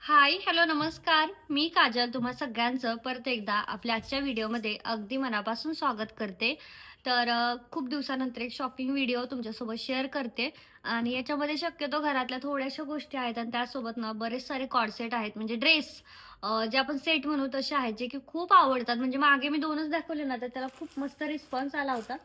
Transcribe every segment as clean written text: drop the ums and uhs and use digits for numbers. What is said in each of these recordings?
हाय, hello, नमस्कार. मी काजल तुम्हा सगळ्यांचं परत एकदा आपल्या आजच्या व्हिडिओमध्ये अगदी मनापासून स्वागत करते. खूप दिवसानंतर एक शॉपिंग व्हिडिओ तुमच्यासोबत शेअर करते आणि याच्यामध्ये शक्यतो घरातल्या थोड्याशा गोष्टी आहेत आणि त्यासोबत ना बरेच सारे कॉर्सेट आहेत म्हणजे ड्रेस जे आपण सेट म्हणू तसे आहेत जे की खूप आवडतात. म्हणजे मागे मी 2च दाखवले ना तर त्याला खूप मस्त रिस्पॉन्स आला होता.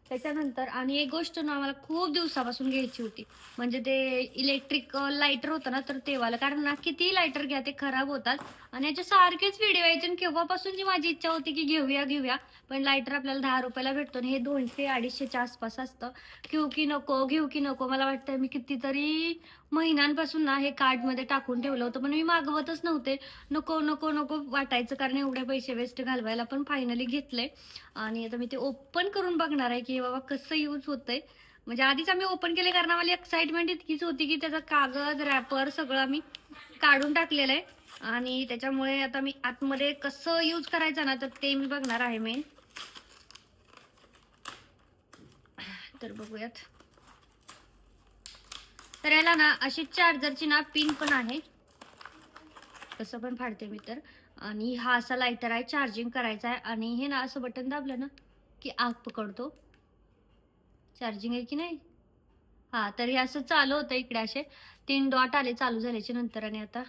त्याच्यानंतर आणि एक गोष्ट ना मला खूप दिवसापासून घ्यायची होती. म्हणजे ते इलेक्ट्रिक लाइटर होतं ना, तर ते वालं. कारण ना कितीही लाइटर घ्या ते खराब होतात आणि याचे सारखेच व्हिडिओ यायचे आणि केव्हापासूनची माझी इच्छा होती की घेऊया, घेऊया. पण लाइटर आपल्याला ₹10 भेटतो आणि हे 200-250च्या आसपास असतं. घेऊ की नको, घेऊ की नको? मला वाटतंय मी कितीतरी महिन्यांपासून ना हे कार्टमध्ये टाकून ठेवलं होतं. पण मी मागवतच नव्हते. नको, नको, नको वाटायचं कारण एवढे पैसे वेस्ट घालवायला. पण फायनली घेतलंय आणि आता मी ते ओपन करून बघणार आहे की बाबा कसं यूज होतंय. म्हणजे आधीच आम्ही ओपन केले कारण आम्हाला एक्साइटमेंट इतकीच होती की त्याचा कागद, रॅपर सगळं आम्ही काढून टाकलेलं आहे आणि त्याच्यामुळे आता मी आतमध्ये कसं यूज करायचं ना, तर ते मी बघणार आहे मेन. तर बघूयात. तर याला ना अशी चार्जरची ना पिन पण आहे. कसं पण फाडते मी तर. आणि हा असा लायटर आहे, चार्जिंग करायचा आहे आणि हे ना असं बटन दाबलं ना, की आग पकडतो. चार्जिंग आहे की नाही? हां, तर हे असं चालू होतं इकडे असे 3 डॉट आले चालू झाल्याच्या नंतर आणि आता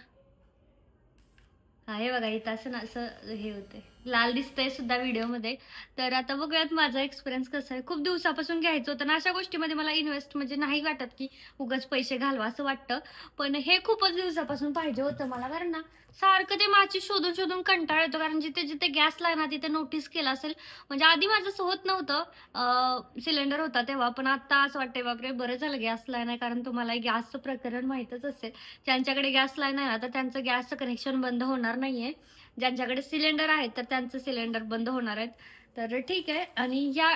हां, हे बघा इथं असं ना असं हे होतंय. लाल दिसतंय सुद्धा व्हिडिओमध्ये. तर आता बघूयात माझा एक्सपिरियन्स कसा आहे. खूप दिवसापासून घ्यायचं होतं आणि अशा गोष्टीमध्ये मला इन्व्हेस्ट म्हणजे नाही वाटत, की उगाच पैसे घालवा असं वाटतं. पण हे खूपच दिवसापासून पाहिजे होतं मला. कारण ना सारखं ते माचीस शोधून, शोधून कंटाळा येतो. कारण जिथे-जिथे गॅस लागला तिथे नोटीस केलं असेल. म्हणजे आधी माझं असं होत नव्हतं. सिलेंडर होता तेव्हा. पण आता असं वाटतंय बापरे! बरं झालं गॅस लाईन आहे. कारण तुम्हाला गॅसचं प्रकरण माहीतच असेल. ज्यांच्याकडे गॅस लाईन आहे ना, तर त्यांचं गॅसचं कनेक्शन बंद होणार नाहीये. ज्यांच्याकडे सिलेंडर आहेत, तर त्यांचं सिलेंडर बंद होणार आहेत. तर ठीक आहे आणि या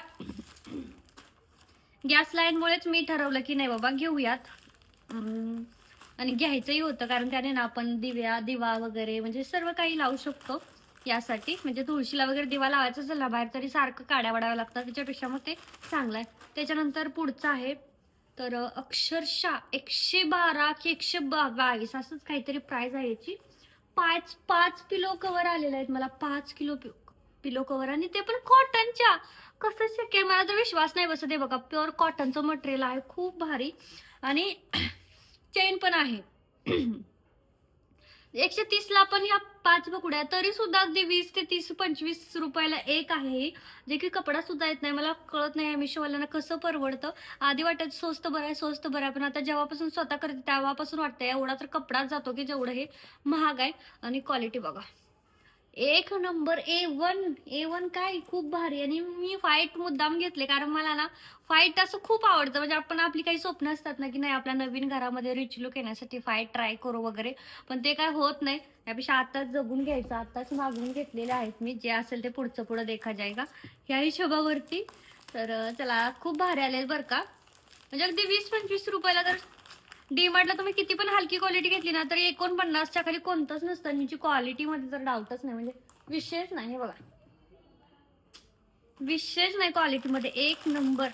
गॅस लाईनमुळेच मी ठरवलं, की नाही बाबा घेऊयात. अं, आणि घ्यायचंही होतं कारण त्याने ना आपण दिवा वगैरे म्हणजे सर्व काही लावू शकतो यासाठी. म्हणजे तुळशीला वगैरे दिवा लावायचा असेल ना बाहेर, तरी सारखं काड्या वडाव्या लागतात. त्याच्यापेक्षा मग ते चांगलं आहे. त्याच्यानंतर पुढचं आहे तर अक्षरशः 112 की 122 असंच काहीतरी प्राईज आहे याची. 5 पिलो कव्हर आलेले आहेत मला. 5 पिलो कव्हर आणि ते पण कॉटनच्या. कसं शक्य आहे? मला तर विश्वास नाही बसत आहे बघा. प्युअर कॉटनचं मटेरियल आहे. खूप भारी आणि चेन पण आहे. 130 ला पण ह्या 5 बकुड्या तरी सुद्धा अगदी 20 ते 30, 25 रुपयाला एक आहे. जे की कपडा सुद्धा येत नाही. मला कळत नाही या मिशोवाल्यांना कसं परवडतं. आधी वाटायचं स्वस्त बरं आहे, स्वस्त बरं आहे. पण आता जेव्हापासून स्वतः करते तेव्हापासून वाटतंय एवढा तर कपडाच जातो की जेवढं हे महाग आहे आणि क्वालिटी बघा. एक नंबर ए वन काय खूप भारी आणि मी व्हाईट मुद्दाम घेतले कारण मला ना व्हाईट असं खूप आवडतं. म्हणजे आपण आपली काही स्वप्न असतात ना, की नाही आपल्या नवीन घरामध्ये रिच लुक येण्यासाठी व्हाईट ट्राय करू वगैरे. पण ते काय होत नाही. त्यापेक्षा आताच जगून घ्यायचं. आताच मागवून घेतलेले आहेत मी. जे असेल ते पुढचं पुढं देखा जाएगा. ह्या हिशोबावरती. तर चला खूप भारी आले बरं का. म्हणजे अगदी 20-25 रुपयाला तर डी-मार्टला तुम्ही किती पण हलकी क्वालिटी घेतली ना, तरी 49च्या खाली कोणतंच नसतं आणि हिची क्वालिटीमध्ये तर डाऊटच नाही. म्हणजे विषयच नाही. हे बघा, विषयच नाही क्वालिटीमध्ये. एक नंबर.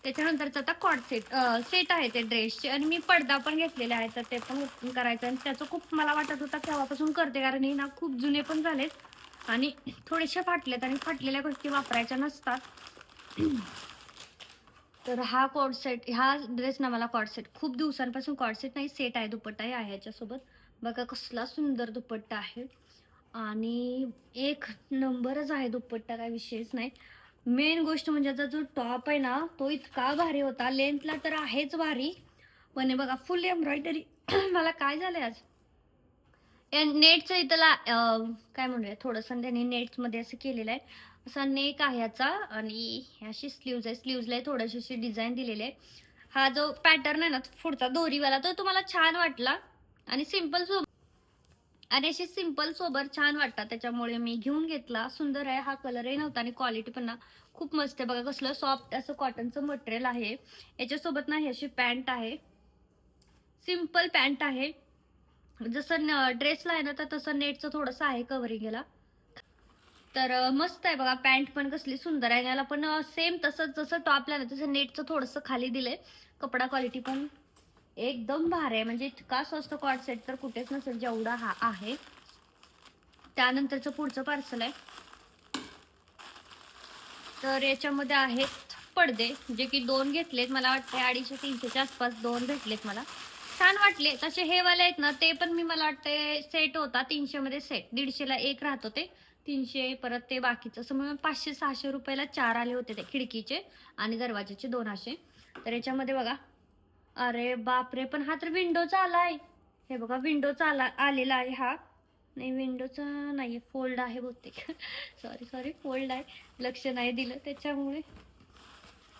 त्याच्यानंतरच आता सेट आहे ते ड्रेसचे आणि मी पडदा पण घेतलेले आहे. तर ते पण ओपन करायचं आणि त्याचं खूप मला वाटत होतं केव्हापासून करते. कारण हे ना खूप जुने पण झालेत आणि थोडेसे फाटलेत आणि फाटलेल्या गोष्टी वापरायच्या नसतात. तर हा कॉर्ड सेट ह्या ड्रेस ना मला कॉर्ड सेट खूप दिवसांपासून कॉर्ड सेट नाही सेट आहे दुपट्टाही आहे याच्यासोबत. बघा कसला सुंदर दुपट्टा आहे आणि एक नंबरच आहे दुपट्टा काय विषयच नाही. मेन गोष्ट म्हणजे याचा जो टॉप आहे ना तो इतका भारी होता. लेंथला तर आहेच भारी. पण हे बघा फुल एम्ब्रॉयडरी मला काय झालंय आज नेटचं इथं काय म्हणूया थोडंसं त्यांनी नेट्समध्ये असं केलेलं आहे. असा नेक आहे याचा आणि अशी स्लीव्ज आहे. स्लीव्जला थोडीशी अशी डिझाइन दिलेली आहे. हा जो पॅटर्न आहे ना पुढचा दोरीवाला तो तुम्हाला छान वाटला आणि सिंपल सोबर छान वाटतात. त्याच्यामुळे मी घेऊन घेतला. सुंदर आहे. हा कलरही नव्हता आणि क्वालिटी पण ना खूप मस्त आहे. बघा कसलं सॉफ्ट असं कॉटनचं मटेरियल आहे. याच्यासोबत ना ही अशी पॅन्ट आहे. सिंपल पॅन्ट आहे. जसं ड्रेसला आहे ना तर तसं नेटचं थोडंसं आहे कव्हरिंग याला. तर मस्त आहे बघा पॅन्ट पण कसली सुंदर आहे. याला पण सेम तसंच जसं टॉपला ना तसं नेटचं थोडंसं खाली दिलंय. कपडा क्वालिटी पण एकदम भारी आहे, म्हणजे इतका स्वस्त कॉर्ड सेट तर कुठेच नसेल जेवढा हा आहे. त्यानंतरचं पुढचं पार्सल आहे. तर याच्यामध्ये आहेत पडदे, जे की 2 घेतलेत. मला वाटते 250-300च्या आसपास 2 भेटलेत मला. छान वाटले. तसे हे वाले आहेत ना, ते पण मी मला वाटते सेट होता 300 मध्ये सेट. 150ला 1 राहत होते. 300 परत ते बाकीचं असं मिळून 500-600 रुपयाला 4 आले होते ते खिडकीचे आणि दरवाजाचे 2 असे. तर याच्यामध्ये बघा, अरे बापरे! पण हा तर विंडोचा आलाय. हे बघा विंडोचा आलेला आहे हा. नाही विंडोचा नाहीये, फोल्ड आहे बहुतेक. सॉरी फोल्ड आहे. लक्ष नाही दिलं त्याच्यामुळे.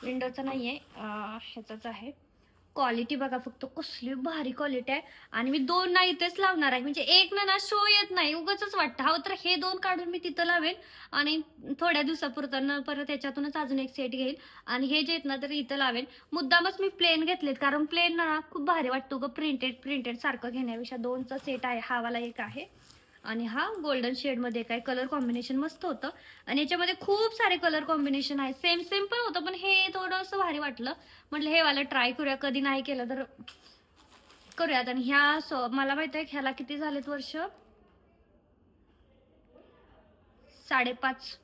विंडोचा नाहीये, ह्याचाच आहे. क्वालिटी बघा फक्त कसली भारी क्वालिटी आहे. आणि मी 2 ना इथेच लावणार आहे, म्हणजे एक ना शो येत नाही, उगाचच वाटतं. हवं तर हे 2 काढून मी तिथं लावेल आणि थोड्या दिवसापुरतं परत याच्यातूनच अजून एक सेट घेईल आणि हे जे आहेत ना तर इथं लावेल. मुद्दामच मी प्लेन घेतलेत, कारण प्लेन ना खूप भारी वाटतो ग प्रिंटेड सारखं घेण्यापेक्षा. 2चा सेट आहे, हा वाला एक आहे आणि हा गोल्डन शेडमध्ये. काय कलर कॉम्बिनेशन मस्त होतं आणि याच्यामध्ये खूप सारे कलर कॉम्बिनेशन आहे. सेम पण होतं, पण हे थोडंसं भारी वाटलं. म्हटलं हे वाला ट्राय करूया, कधी नाही केलं तर करूयात. आणि मला माहित आहे ह्याला किती झालेत वर्ष, 5.5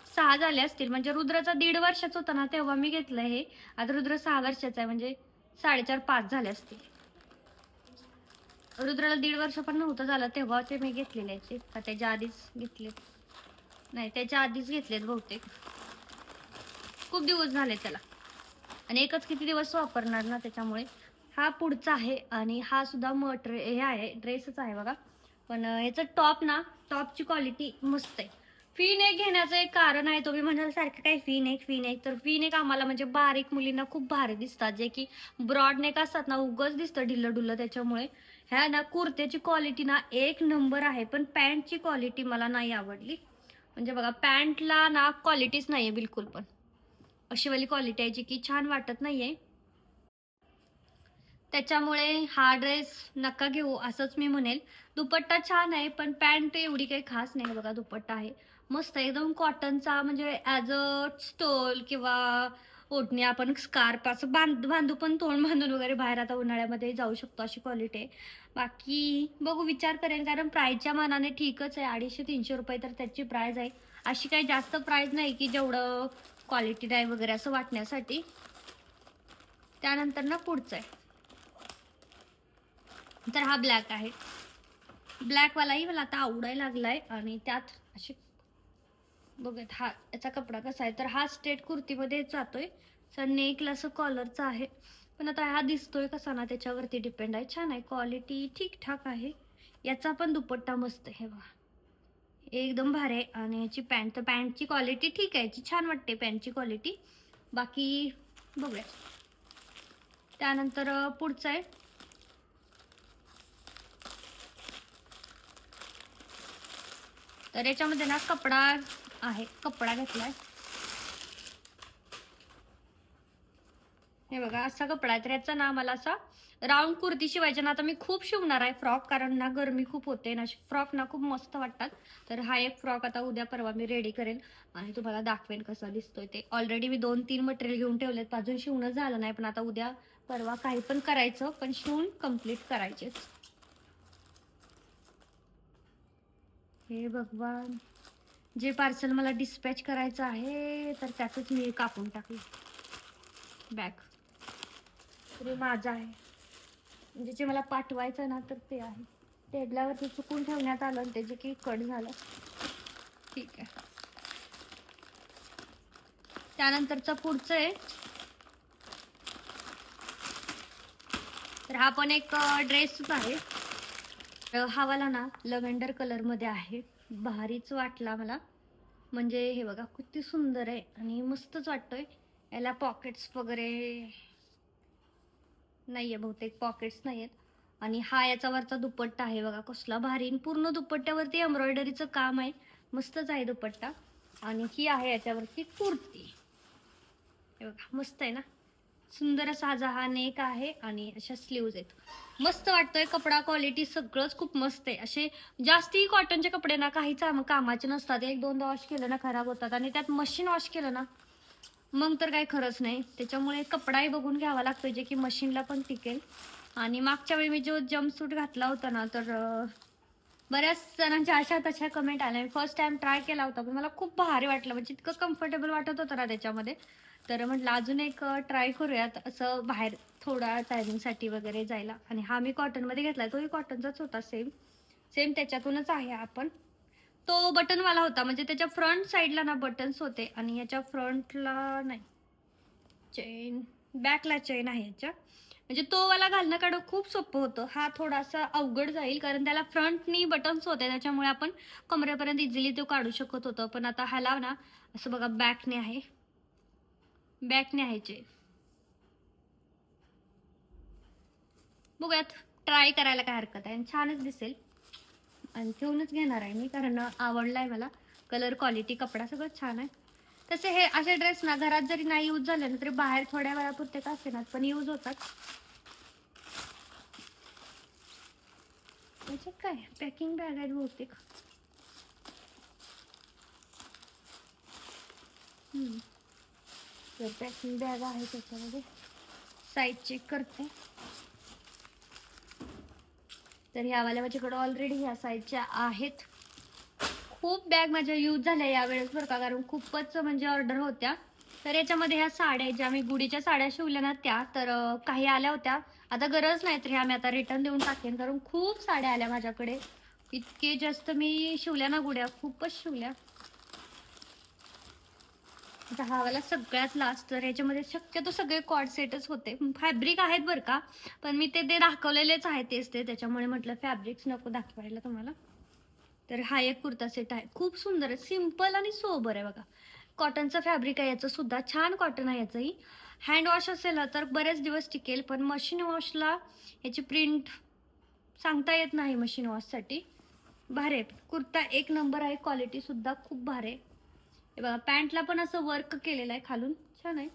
6 झाले असतील. म्हणजे रुद्राचा 1.5 वर्षाचा होता ना तेव्हा मी घेतलं हे. आता रुद्र 6 वर्षाचा आहे, म्हणजे 4.5 झाले असतील. रुद्राला 1.5 वर्ष पण नव्हतं झालं तेव्हा ते मी घेतलेले आहेत. ते का त्याच्या आधीच घेतलेत? नाही, त्याच्या आधीच घेतलेत बहुतेक. खूप दिवस झाले त्याला आणि एकच किती दिवस वापरणार ना, त्याच्यामुळे. हा पुढचा आहे आणि हा सुद्धा हे आहे, ड्रेसच आहे बघा. पण याचं टॉपची क्वालिटी मस्त आहे. फी नेक घेण्याचं एक कारण आहे. तुम्ही म्हणाल सारखं काय फी नेक, तर फी नेक आम्हाला म्हणजे बारीक मुलींना खूप भारी दिसतात. जे की ब्रॉड नेक असतात ना उगच दिसतं ढिल्लं डुल्लं. त्याच्यामुळे ह्या ना कुर्त्याची क्वालिटी ना एक नंबर आहे, पण पॅन्टची क्वालिटी मला नाही आवडली. म्हणजे बघा पॅन्टला ना क्वालिटीच नाहीये बिलकुल पण. अशी वाली क्वालिटी आहे जी की छान वाटत नाहीये. त्याच्यामुळे हा ड्रेस नका घेऊ असंच मी म्हणेल. दुपट्टा छान आहे, पण पॅन्ट एवढी काही खास नाही. बघा दुपट्टा आहे मस्त, एकदम कॉटनचा, म्हणजे ॲज अ स्टोल किंवा ओढणी, आपण स्कार्फ असं बांधू पण तोंड बांधून वगैरे बाहेर आता उन्हाळ्यामध्ये जाऊ शकतो, अशी क्वालिटी आहे. बाकी बघू, विचार करेन, कारण प्राईजच्या मानाने ठीकच आहे. 250-300 रुपये तर त्याची प्राईज आहे. अशी काही जास्त प्राईज नाही की जेवढं क्वालिटी नाही वगैरे असं वाटण्यासाठी. त्यानंतर ना पुढचं आहे, तर हा ब्लॅक आहे. ब्लॅकवालाही मला आता आवडायला लागलाय आणि त्यात असे बघत, हा याचा कपडा कसा आहे तर हा स्ट्रेट कुर्तीमध्ये जातोय. नेकला असं कॉलरचा आहे, पण आता हा दिसतोय कसा ना त्याच्यावरती डिपेंड आहे. छान आहे, क्वालिटी ठीकठाक आहे. याचा पण दुपट्टा मस्त आहे बघा, एकदम भारी आहे. आणि याची पॅन्टची क्वालिटी ठीक आहे, याची छान वाटते पॅन्टची क्वालिटी. बाकी बघूया. त्यानंतर पुढचं आहे, तर याच्यामध्ये ना कपडा आहे, कपडा घेतलाय. हे बघा असा कपडा आहे. तर याचा ना मला असा राऊंड कुर्ती शिवायच्या ना, आता मी खूप शिवणार आहे फ्रॉक, कारण ना गरमी खूप होते ना, फ्रॉक ना खूप मस्त वाटतात. तर हा एक फ्रॉक आता उद्या परवा मी रेडी करेन आणि तुम्हाला दाखवेन कसा दिसतोय ते. ऑलरेडी मी 2-3 मटेरियल घेऊन ठेवलेत, अजून शिवणं झालं नाही, पण आता उद्या परवा काही पण करायचं, पण शिवून कम्प्लीट करायचेच. हे भगवान, जे पार्सल मला डिस्पॅच करायचं आहे तर त्यातच मी कापून टाकले बॅग. तरी माझं आहे, म्हणजे जे मला पाठवायचं ना तर ते आहे. टेबलावरती चुकून ठेवण्यात आलं आणि त्याचे की कट झालं. ठीक आहे. त्यानंतरचं पुढचं आहे, तर हा पण एक ड्रेसच आहे. हा वाला ना लव्हेंडर कलर मध्ये आहे, भारीच वाटला मला. म्हणजे हे बघा किती सुंदर आहे आणि मस्तच वाटतोय. याला पॉकेट्स वगैरे नाहीये, बहुतेक पॉकेट्स नाहीयेत. आणि हा याचा वरचा दुपट्टा आहे बघा कसला भारी, पूर्ण दुपट्ट्यावरती एम्ब्रॉयडरीचं काम आहे, मस्तच आहे दुपट्टा. आणि ही आहे याच्यावरती कुर्ती, हे बघा मस्त आहे ना, सुंदर असा हा नेक आहे आणि अशा स्लीव्ज आहेत. मस्त वाटतोय, कपडा क्वालिटी सगळंच खूप मस्त आहे. असे जास्ती कॉटनचे कपडे ना काहीच कामाचे नसतात, 1-2दा वॉश केलं ना खराब होतात, आणि त्यात मशीन वॉश केलं ना मग तर काही खरंच नाही. त्याच्यामुळे कपडाही बघून घ्यावा लागतो जे की मशीनला पण टिकेल. आणि मागच्या वेळी मी जो जम्पसूट घातला होता ना, तर बऱ्याच जणांच्या अशा तशा कमेंट आल्या. मी फर्स्ट टाईम ट्राय केला होता, पण मला खूप भारी वाटलं. म्हणजे इतकं कम्फर्टेबल वाटत होतं ना त्याच्यामध्ये. तर म्हटलं अजून एक ट्राय करूयात असं बाहेर थोडा टायमिंगसाठी वगैरे जायला. आणि हा मी कॉटनमध्ये घेतला. तोही कॉटनचाच होता सेम. सेम त्याच्यातूनच आहे हा पण. तो बटनवाला होता. म्हणजे त्याच्या फ्रंट साईडला ना बटन्स होते आणि याच्या फ्रंटला नाही. चेन बॅकला चेन आहे याच्या. म्हणजे तो वाला घालणं काढणं खूप सोपं होतं. हा थोडासा अवघड जाईल कारण त्याला फ्रंटनी बटन्स होते त्याच्यामुळे आपण कमरेपर्यंत इझिली तो काढू शकत होतो. पण आता ह्याला ना असं बघा बॅकने आहे. बॅकने आहे चेन. बघूयात ट्राय करायला काय हरकत आहे आणि छानच दिसेल. आणि ठेवूनच घेणार आहे मी कारण आवडलाय मला. कलर क्वालिटी कपडा सगळं छान आहे. तसे हे असे ड्रेस ना घरात जरी नाही यूज झाले ना तरी बाहेर थोड्या वेळापुरते का असेना पण यूज होतात. त्याच्यात काय पॅकिंग बॅग आहे बहुतेक. तर पॅकिंग बॅग आहे त्याच्यामध्ये. साईज चेक करते. तर ह्यावाल्या माझ्याकडे ऑलरेडी ह्या साईजच्या आहेत. खूप बॅग माझ्या यूज झाल्या यावेळेस बरं का कारण खूपच म्हणजे ऑर्डर होत्या. तर याच्यामध्ये ह्या साड्या ज्या मी गुढीच्या साड्या शिवल्या ना त्या तर काही आल्या होत्या. आता गरज नाही तर ह्या मी आता रिटर्न देऊन टाकेन कारण खूप साड्या आल्या माझ्याकडे. इतके जास्त मी शिवल्या ना गुड्या खूपच शिवल्या. आता हा वाला सगळ्यात लास्ट तर याच्यामध्ये शक्यतो सगळे कॉर्ड सेटच होते. फॅब्रिक आहेत बरं का पण मी ते दाखवलेलेच आहेत तेच ते त्याच्यामुळे म्हटलं फॅब्रिक्स नको दाखवायला तुम्हाला. तर हा एक कुर्ता सेट आहे. खूप सुंदर आहे. सिंपल आणि सोबर आहे बघा. कॉटनचं फॅब्रिक आहे याचं सुद्धा. छान कॉटन आहे याचंही. हँड वॉश असेल ना तर बरेच दिवस टिकेल. पण मशीन वॉशला याची प्रिंट सांगता येत नाही मशीन वॉशसाठी. भारी आहे. कुर्ता एक नंबर आहे. क्वालिटी सुद्धा खूप भारी आहे. हे बघा पॅन्टला पण असं वर्क केलेलं आहे खालून. छान आहे.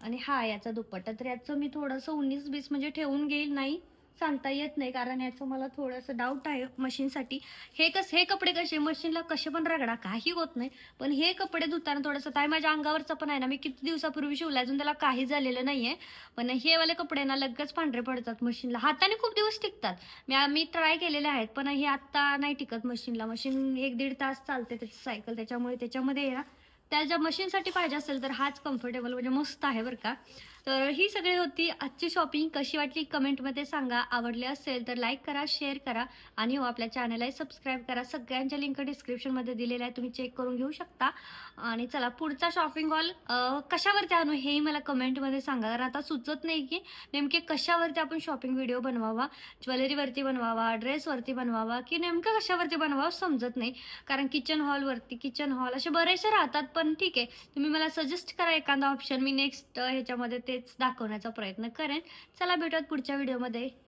आणि हा याचा दुपट्टा तर याचं मी थोडंसं 19-20 म्हणजे ठेवून घेईल नाही सांगता येत नाही कारण याचं मला थोडंसं डाऊट आहे मशीनसाठी. हे कपडे कसे मशीनला कसे पण रगडा काही होत नाही. पण हे कपडे धुताना थोडंसं काय माझ्या अंगावरचं पण आहे ना मी किती दिवसापूर्वी शिवलं अजून त्याला काही झालेलं नाहीये. पण हे वाले कपडे ना लगेच पांढरे पडतात मशीनला. हाताने खूप दिवस टिकतात. मी ट्राय केलेले आहेत पण हे आत्ता नाही टिकत मशीनला. मशीन 1-1.5 तास चालते त्याची सायकल त्याच्यामुळे त्याच्यामध्ये ना त्याच्या मशीनसाठी पाहिजे असेल तर हाच कम्फर्टेबल म्हणजे मस्त आहे बरं का. तर ही सगळी होती आजची शॉपिंग. कशी वाटली कमेंटमध्ये सांगा. आवडली असेल तर लाईक करा, शेअर करा आणि हो आपल्या चॅनललाही सबस्क्राईब करा. सगळ्यांच्या लिंक डिस्क्रिप्शनमध्ये दिलेल्या आहे. तुम्ही चेक करून घेऊ शकता. आणि चला पुढचा शॉपिंग हॉल कशावरती आणू हेही मला कमेंटमध्ये सांगा. कारण आता सुचत नाही की नेमके कशावरती आपण शॉपिंग व्हिडिओ बनवावा. ज्वेलरीवरती बनवावा, ड्रेसवरती बनवावा की नेमकं कशावरती बनवावं समजत नाही. कारण किचन हॉल असे बरेचसे राहतात. पण ठीक आहे तुम्ही मला सजेस्ट करा एखादा ऑप्शन. मी नेक्स्ट ह्याच्यामध्ये तेच दाखवण्याचा प्रयत्न करेन. चला भेटूयात पुढच्या व्हिडिओमध्ये.